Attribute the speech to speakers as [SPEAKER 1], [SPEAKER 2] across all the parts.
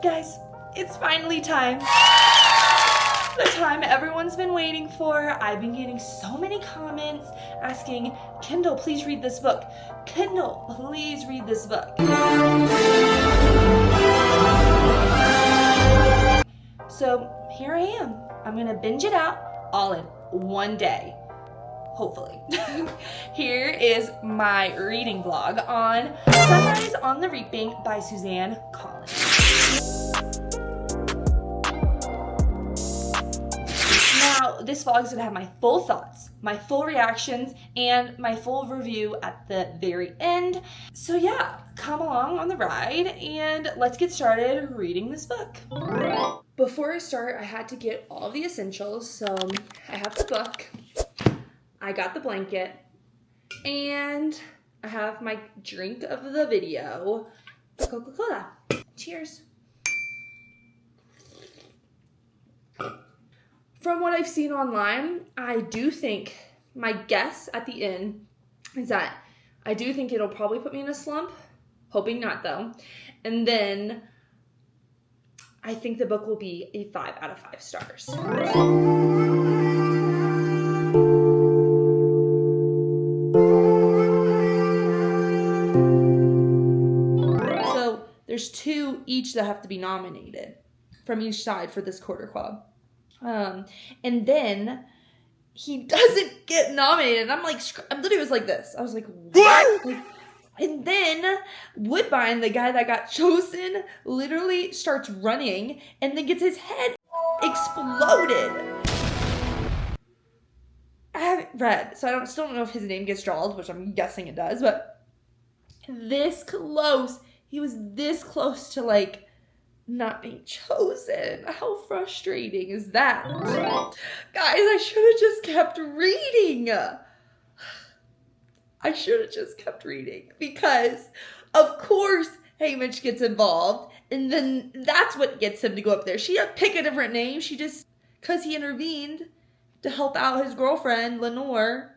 [SPEAKER 1] Guys, it's finally time. The time everyone's been waiting for. I've been getting so many comments asking, Kendall, please read this book. Kendall, please read this book. So here I am. I'm gonna binge it out all in one day. Hopefully. Here is my reading vlog on Sunrise on the Reaping by Suzanne Collins. Now, this vlog is gonna have my full thoughts, my full reactions, and my full review at the very end. So yeah, come along on the ride and let's get started reading this book. Before I start, I had to get all of the essentials. So I have the book, I got the blanket, and I have my drink of the video, the Coca-Cola. Cheers. From what I've seen online, I do think, my guess at the end is that I do think it'll probably put me in a slump. Hoping not though. And then I think the book will be a 5 out of 5 stars. So there's 2 each that have to be nominated from each side for this quarter quad. And then he doesn't get nominated. And I'm literally was like this. I was like, what? And then Woodbine, the guy that got chosen, literally starts running and then gets his head exploded. I haven't read, so I still don't know if his name gets drawn, which I'm guessing it does, but this close. He was this close to not being chosen. How frustrating is that? Guys, I should have just kept reading. I should have just kept reading because, of course, Haymitch gets involved, and then that's what gets him to go up there. She didn't pick a different name. She just, because he intervened to help out his girlfriend, Lenore.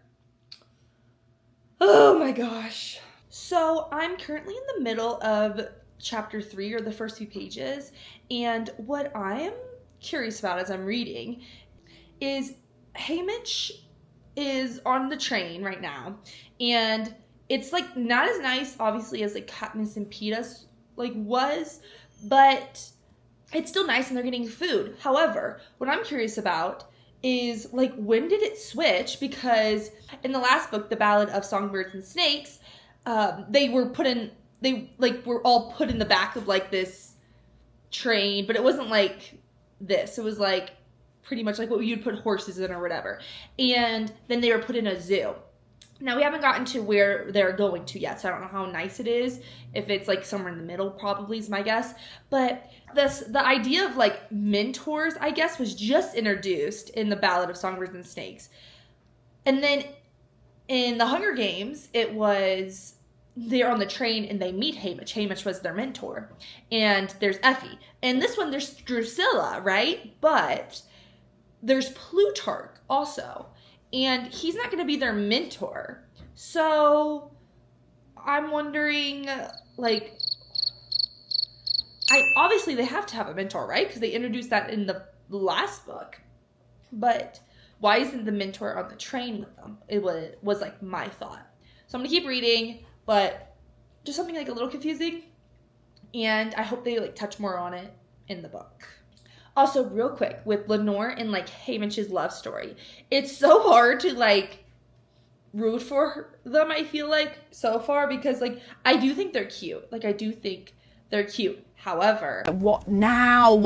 [SPEAKER 1] Oh my gosh. So I'm currently in the middle of chapter 3, or the first few pages, and what I am curious about as I'm reading is Haymitch is on the train right now, and it's not as nice obviously as Katniss and Peeta's was, but it's still nice and they're getting food. However, what I'm curious about is when did it switch? Because in the last book, The Ballad of Songbirds and Snakes, they were were all put in the back of this train, but it wasn't like this. It was pretty much what you'd put horses in or whatever. And then they were put in a zoo. Now we haven't gotten to where they're going to yet, so I don't know how nice it is. If it's somewhere in the middle, probably is my guess. But the idea of mentors, I guess, was just introduced in The Ballad of Songbirds and Snakes. And then in The Hunger Games, it was they're on the train and they meet Haymitch. Haymitch was their mentor. And there's Effie. And this one, there's Drusilla, right? But there's Plutarch also. And he's not going to be their mentor. So I'm wondering, obviously they have to have a mentor, right? Because they introduced that in the last book. But why isn't the mentor on the train with them? It was my thought. So I'm going to keep reading. But just something a little confusing, and I hope they touch more on it in the book. Also, real quick, with Lenore and Haymitch's love story, it's so hard to root for them, I feel so far, because I do think they're cute. I do think they're cute. However,
[SPEAKER 2] what now?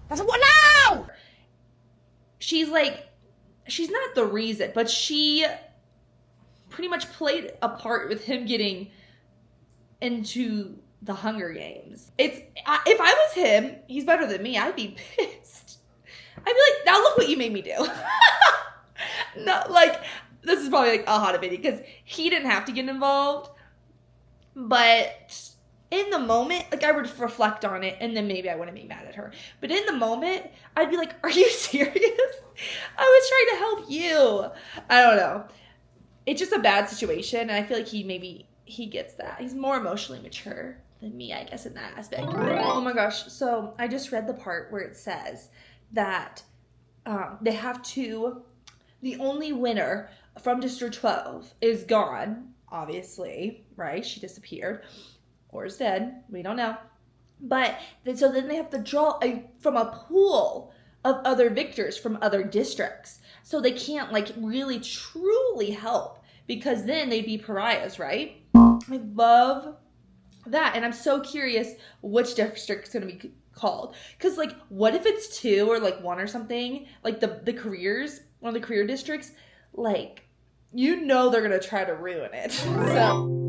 [SPEAKER 2] That's what now?
[SPEAKER 1] She's not the reason, but she pretty much played a part with him getting into the Hunger Games. If I was him, he's better than me, I'd be pissed. I'd be now look what you made me do. No, this is probably a hot opinion, because he didn't have to get involved, but in the moment, I would reflect on it, and then maybe I wouldn't be mad at her. But in the moment, I'd be are you serious? I was trying to help you. I don't know. It's just a bad situation, and I feel he gets that. He's more emotionally mature than me, I guess, in that aspect. Oh my gosh. So I just read the part where it says that they have to, the only winner from District 12 is gone, obviously, right? She disappeared or is dead. We don't know. But so then they have to draw from a pool of other victors from other districts. So they can't like really truly help because then they'd be pariahs, right? I love that. And I'm so curious which district's going to be called. Because like, what if it's 2 or like 1 or something? Like the careers, one of the career districts, like, you know they're going to try to ruin it. So...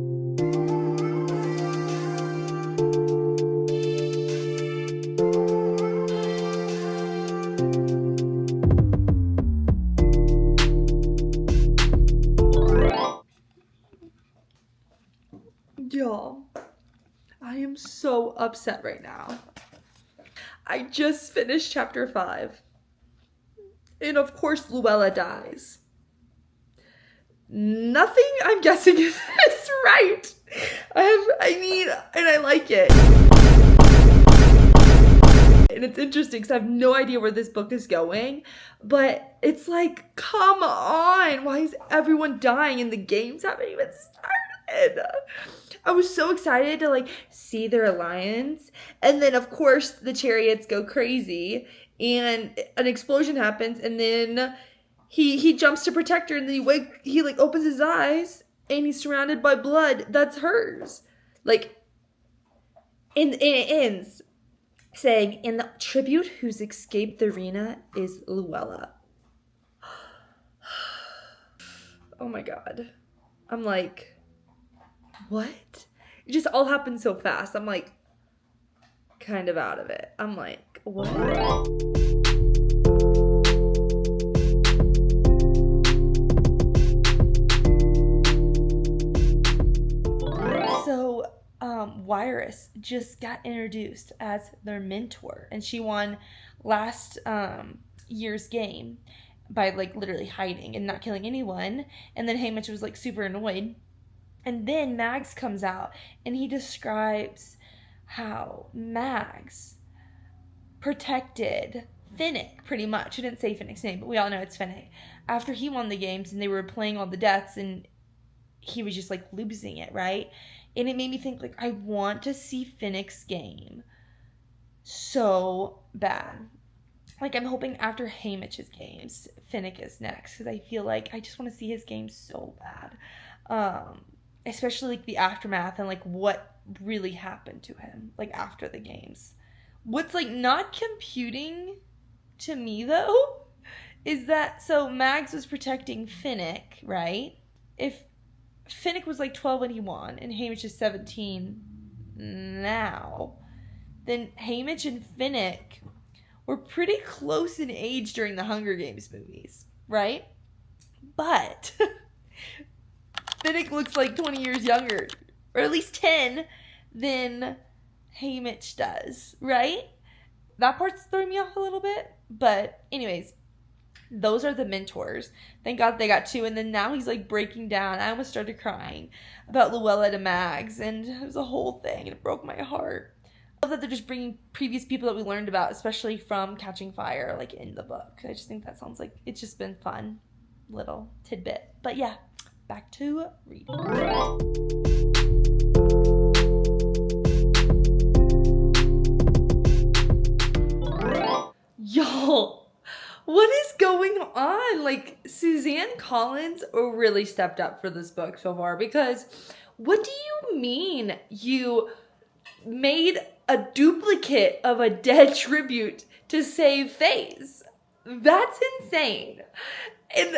[SPEAKER 1] Y'all, I am so upset right now. I just finished chapter 5. And of course, Luella dies. Nothing, I'm guessing, is right. And I like it. And it's interesting because I have no idea where this book is going. But it's like, come on. Why is everyone dying and the games haven't even started? I was so excited to like see their alliance. And then of course the chariots go crazy and an explosion happens and then he jumps to protect her and then he like opens his eyes and he's surrounded by blood that's hers. Like and it ends saying, "In the tribute who's escaped the arena is Luella." Oh my god. I'm like, what? It just all happened so fast. I'm like, kind of out of it. I'm like, what? So, Wyrus just got introduced as their mentor, and she won last year's game by like literally hiding and not killing anyone. And then Haymitch was like super annoyed. And then Mags comes out and he describes how Mags protected Finnick, pretty much. He didn't say Finnick's name, but we all know it's Finnick. After he won the games and they were playing all the deaths and he was just like losing it, right? And it made me think like, I want to see Finnick's game so bad. Like I'm hoping after Haymitch's games, Finnick is next because I feel like I just want to see his game so bad. Especially like the aftermath and like what really happened to him like after the games. What's like not computing to me though is that so Mags was protecting Finnick, right? If Finnick was like 12 when he won and Haymitch is 17 now, then Haymitch and Finnick were pretty close in age during the Hunger Games movies, right? But Finnick looks like 20 years younger, or at least 10, than Haymitch does, right? That part's throwing me off a little bit. But anyways, those are the mentors. Thank God they got 2. And then now he's like breaking down. I almost started crying about Luella to Mags. And it was a whole thing. And it broke my heart. I love that they're just bringing previous people that we learned about, especially from Catching Fire, like in the book. I just think that sounds like it's just been fun. Little tidbit. But yeah. Back to reading. Y'all, what is going on? Like, Suzanne Collins really stepped up for this book so far because what do you mean you made a duplicate of a dead tribute to save FaZe? That's insane. And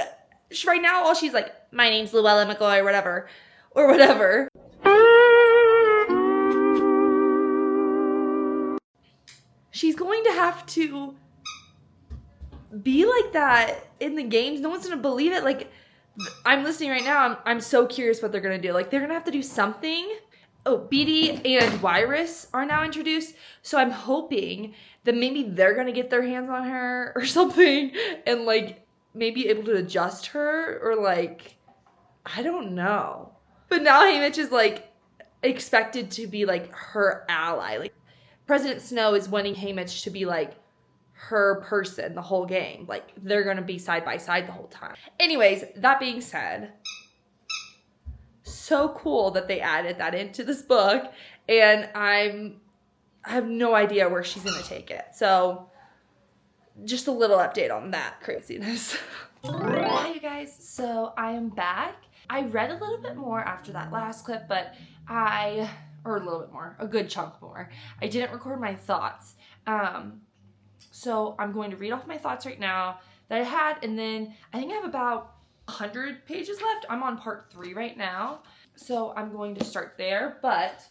[SPEAKER 1] right now, all she's like, my name's Luella McCoy, or whatever. She's going to have to be like that in the games. No one's going to believe it. Like, I'm listening right now. I'm so curious what they're going to do. Like, they're going to have to do something. Oh, BD and Wyrus are now introduced. So I'm hoping that maybe they're going to get their hands on her or something and, like, maybe able to adjust her or like, I don't know. But now Haymitch is like expected to be like her ally. Like President Snow is wanting Haymitch to be like her person the whole game. Like they're going to be side by side the whole time. Anyways, that being said, so cool that they added that into this book, and I have no idea where she's going to take it. So just a little update on that craziness. Hi you guys, so I am back. I read a little bit more after that last clip, but or a little bit more, a good chunk more. I didn't record my thoughts. So I'm going to read off my thoughts right now that I had, and then I think I have about 100 pages left. I'm on part 3 right now, so I'm going to start there, but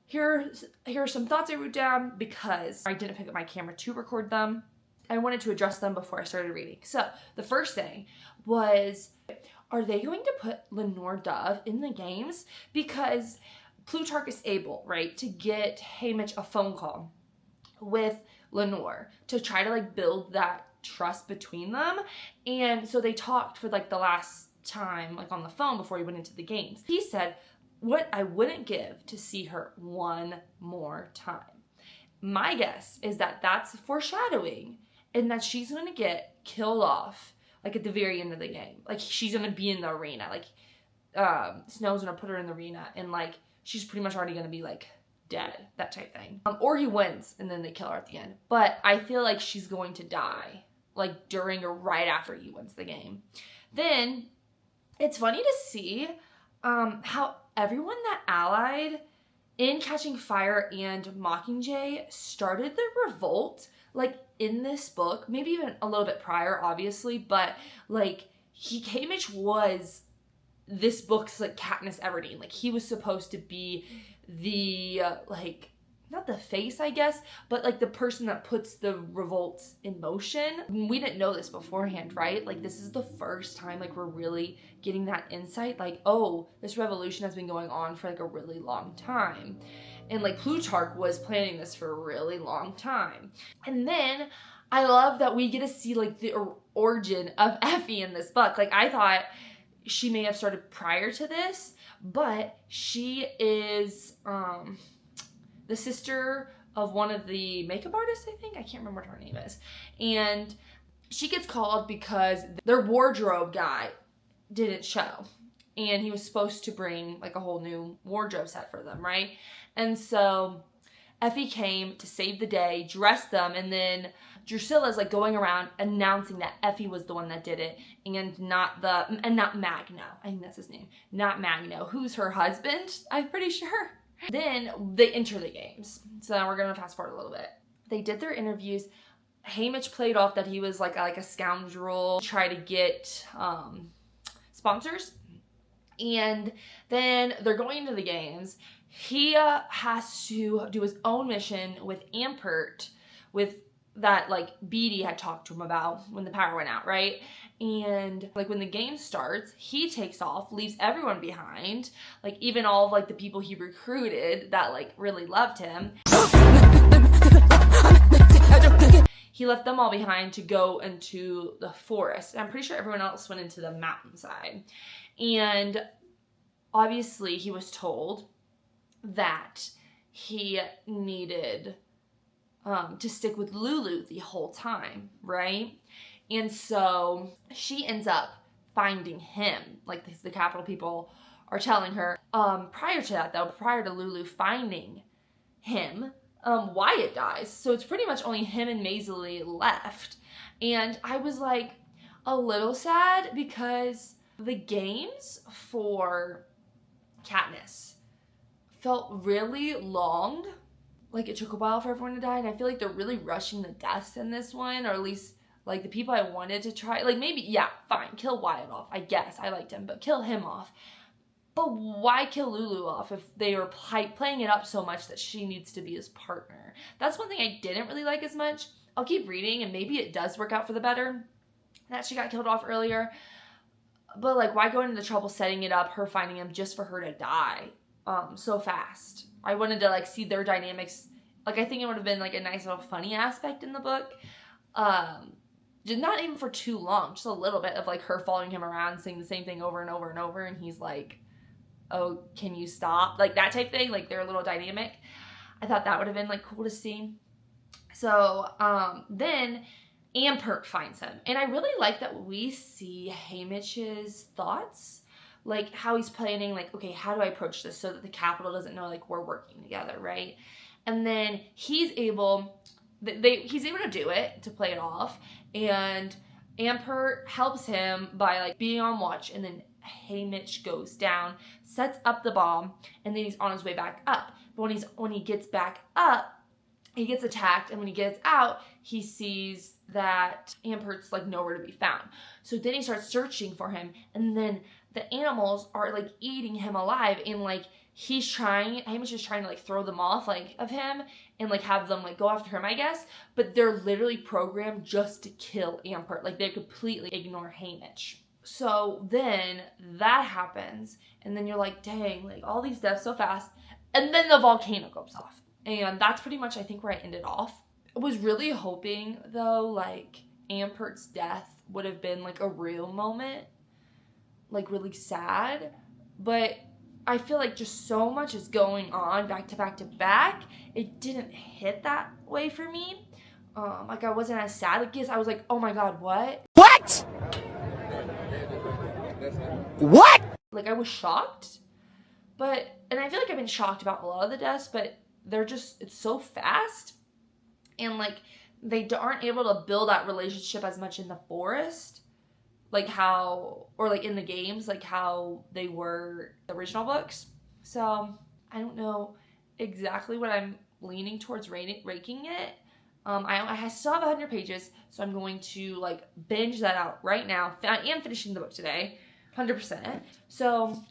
[SPEAKER 1] here are some thoughts I wrote down because I didn't pick up my camera to record them. I wanted to address them before I started reading. So the first thing was, are they going to put Lenore Dove in the games? Because Plutarch is able, right, to get Haymitch a phone call with Lenore to try to like build that trust between them. And so they talked for like the last time, like on the phone before he went into the games. He said, what I wouldn't give to see her one more time. My guess is that that's foreshadowing and that she's going to get killed off like at the very end of the game. Like she's going to be in the arena. Like Snow's going to put her in the arena and like she's pretty much already going to be like dead, that type thing. Or he wins and then they kill her at the end. But I feel like she's going to die like during or right after he wins the game. Then it's funny to see how everyone that allied in Catching Fire and Mockingjay started the revolt like in this book, maybe even a little bit prior, obviously, but like Haymitch was this book's like Katniss Everdeen. Like he was supposed to be the like not the face, I guess, but like the person that puts the revolts in motion. We didn't know this beforehand, right? Like this is the first time like we're really getting that insight, like, oh, this revolution has been going on for like a really long time. And like Plutarch was planning this for a really long time. And then I love that we get to see like the origin of Effie in this book. Like I thought she may have started prior to this, but she is the sister of one of the makeup artists, I think. I can't remember what her name is. And she gets called because their wardrobe guy didn't show. And he was supposed to bring like a whole new wardrobe set for them, right? And so Effie came to save the day, dressed them, and then Drusilla's like going around announcing that Effie was the one that did it and not Magno. I think that's his name. Not Magno, who's her husband, I'm pretty sure. Then they enter the games. So now we're going to fast forward a little bit. They did their interviews. Haymitch played off that he was like a scoundrel, try to get sponsors. And then they're going into the games. He has to do his own mission with Ampert, with that like Beatty had talked to him about when the power went out, right? And like when the game starts, he takes off, leaves everyone behind, like even all of like the people he recruited that like really loved him. He left them all behind to go into the forest. And I'm pretty sure everyone else went into the mountainside. And obviously he was told that he needed to stick with Lulu the whole time, right? And so she ends up finding him, like the Capitol people are telling her. Prior to that, though, prior to Lulu finding him, Wyatt dies. So it's pretty much only him and Maisie left. And I was like a little sad because the games for Katniss felt really long. Like it took a while for everyone to die, and I feel like they're really rushing the deaths in this one, or at least like the people I wanted to try. Like maybe, yeah, fine, kill Wyatt off. I guess I liked him, but kill him off. But why kill Lulu off if they were playing it up so much that she needs to be his partner? That's one thing I didn't really like as much. I'll keep reading, and maybe it does work out for the better that she got killed off earlier. But like, why go into the trouble setting it up, her finding him, just for her to die so fast? I wanted to like see their dynamics. Like I think it would have been like a nice little funny aspect in the book. Just not even for too long, just a little bit of like her following him around, saying the same thing over and over and over, and he's like oh, can you stop? Like that type thing, like they're a little dynamic. I thought that would have been like cool to see. So then Ampert finds him. And I really like that we see Hamish's thoughts, like how he's planning, like, okay, how do I approach this so that the Capitol doesn't know like we're working together, right? And then he's able to do it, to play it off, and Ampert helps him by like being on watch, and then Hamish goes down, sets up the bomb, and then he's on his way back up. But when he gets back up, he gets attacked, and when he gets out, he sees that Ampert's like nowhere to be found. So then he starts searching for him, and then the animals are like eating him alive, and like Hamish is trying to like throw them off like of him and like have them like go after him, I guess, but they're literally programmed just to kill Ampert. Like they completely ignore Hamish. So then that happens, and then you're like, dang, like all these deaths so fast, and then the volcano goes off. And that's pretty much, I think, where I ended off. I was really hoping, though, like, Ampert's death would have been, like, a real moment. Like, really sad. But I feel like just so much is going on back to back to back. It didn't hit that way for me. Like, I wasn't as sad. Like, I was like, oh my god, what?
[SPEAKER 2] What? What?
[SPEAKER 1] Like, I was shocked. And I feel like I've been shocked about a lot of the deaths, but it's so fast, and like they aren't able to build that relationship as much in the forest, like how, or like in the games, like how they were the original books. So I don't know exactly what I'm leaning towards ranking it. I still have 100 pages, so I'm going to like binge that out right now. I am finishing the book today, 100%. So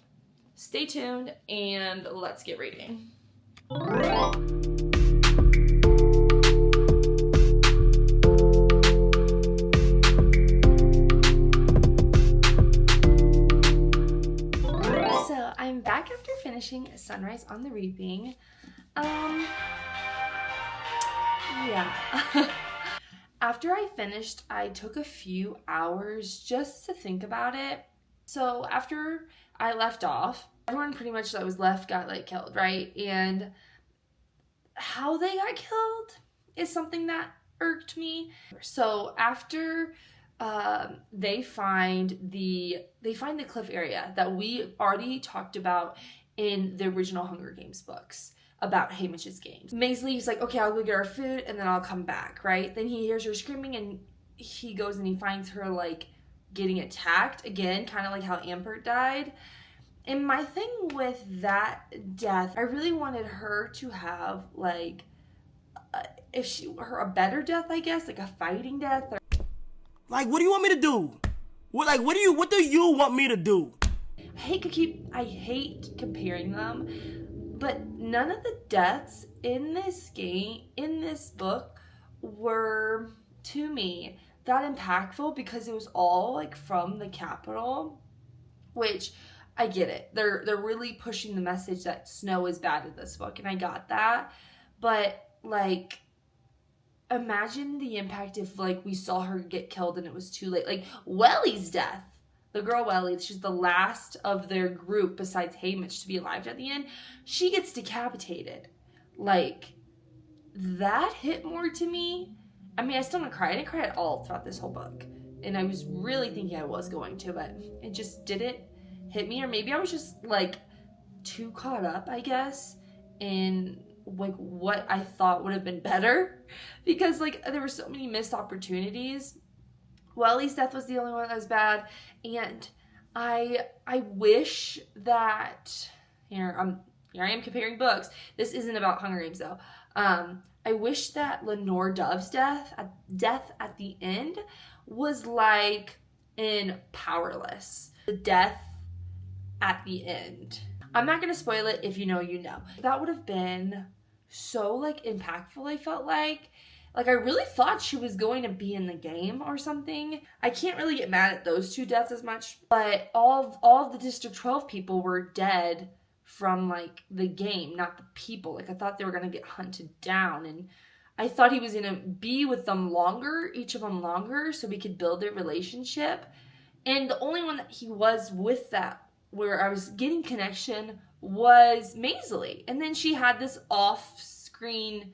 [SPEAKER 1] stay tuned and let's get reading. So I'm back after finishing Sunrise on the Reaping. Yeah. After I finished, I took a few hours just to think about it. So after I left off, everyone pretty much that was left got like killed, right? And how they got killed is something that irked me. So after they find the cliff area that we already talked about in the original Hunger Games books about Hamish's games. Maisley's like, okay, I'll go get our food and then I'll come back, right? Then he hears her screaming and he goes and he finds her like getting attacked again, kind of like how Ampert died. And my thing with that death, I really wanted her to have like a better death, I guess, like a fighting death.
[SPEAKER 2] Like, what do you want me to do? What do you want me to do?
[SPEAKER 1] I hate comparing them, but none of the deaths in this book were, to me, that impactful because it was all like from the Capitol, which I get it. They're really pushing the message that snow is bad in this book, and I got that. But like, imagine the impact if like we saw her get killed and it was too late. Like Welly's death. The girl Welly, she's the last of their group besides Hamish to be alive at the end. She gets decapitated. Like, that hit more to me. I mean, I still didn't cry. I didn't cry at all throughout this whole book. And I was really thinking I was going to, but it just didn't hit me. Or maybe I was just, like, too caught up, I guess, in, like, what I thought would have been better. Because, like, there were so many missed opportunities. Welly's death was the only one that was bad. And I wish that... Here I am comparing books. This isn't about Hunger Games, though. I wish that Lenore Dove's death at the end was like in Powerless. The death at the end. I'm not going to spoil it. If you know, you know. That would have been so like impactful, I felt like. Like, I really thought she was going to be in the game or something. I can't really get mad at those two deaths as much. But all of the District 12 people were dead from, like, the game, not the people. Like, I thought they were going to get hunted down. And I thought he was going to be with them longer, each of them longer, so we could build their relationship. And the only one that he was with that where I was getting connection was Maisley. And then she had this off-screen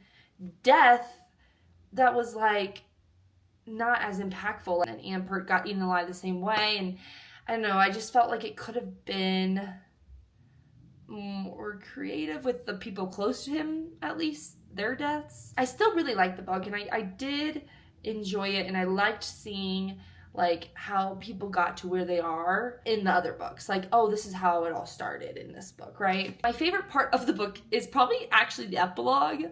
[SPEAKER 1] death that was like not as impactful, and Ampert got eaten alive the same way. And I don't know, I just felt like it could have been more creative with the people close to him, at least their deaths. I still really liked the book, and I did enjoy it, and I liked seeing like how people got to where they are in the other books. Like, oh, this is how it all started in this book, right? My favorite part of the book is probably actually the epilogue,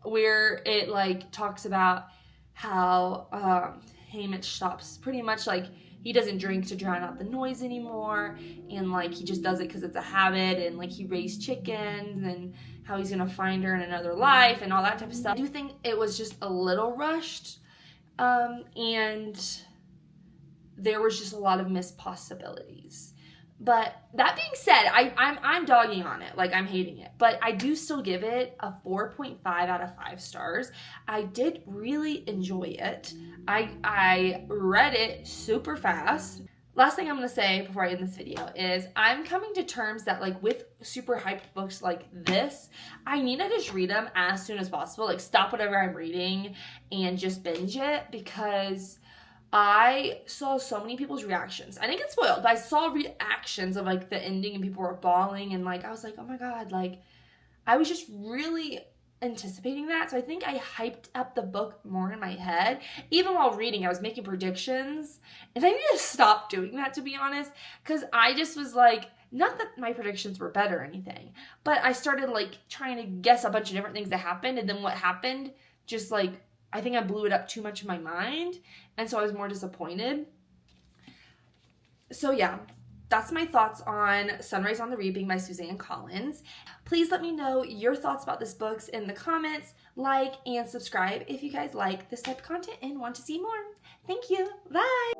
[SPEAKER 1] where it like talks about how Haymitch stops pretty much like he doesn't drink to drown out the noise anymore, and like he just does it because it's a habit, and like he raised chickens, and how he's gonna find her in another life and all that type of stuff. I do think it was just a little rushed, and there was just a lot of missed possibilities. But that being said, I'm dogging on it, like I'm hating it, but I do still give it a 4.5 out of 5 stars. I did really enjoy it. I read it super fast. Last thing I'm gonna say before I end this video is I'm coming to terms that like with super hyped books like this, I need to just read them as soon as possible. Like stop whatever I'm reading and just binge it, because I saw so many people's reactions. I didn't get spoiled, but I saw reactions of like the ending and people were bawling, and like I was like, oh my god, like I was just really anticipating that. So I think I hyped up the book more in my head. Even while reading, I was making predictions, and I need to stop doing that, to be honest, because I just was like, not that my predictions were bad or anything, but I started like trying to guess a bunch of different things that happened, and then what happened just like, I think I blew it up too much in my mind, and so I was more disappointed. So yeah, that's my thoughts on Sunrise on the Reaping by Suzanne Collins. Please let me know your thoughts about this book in the comments. Like and subscribe if you guys like this type of content and want to see more. Thank you. Bye.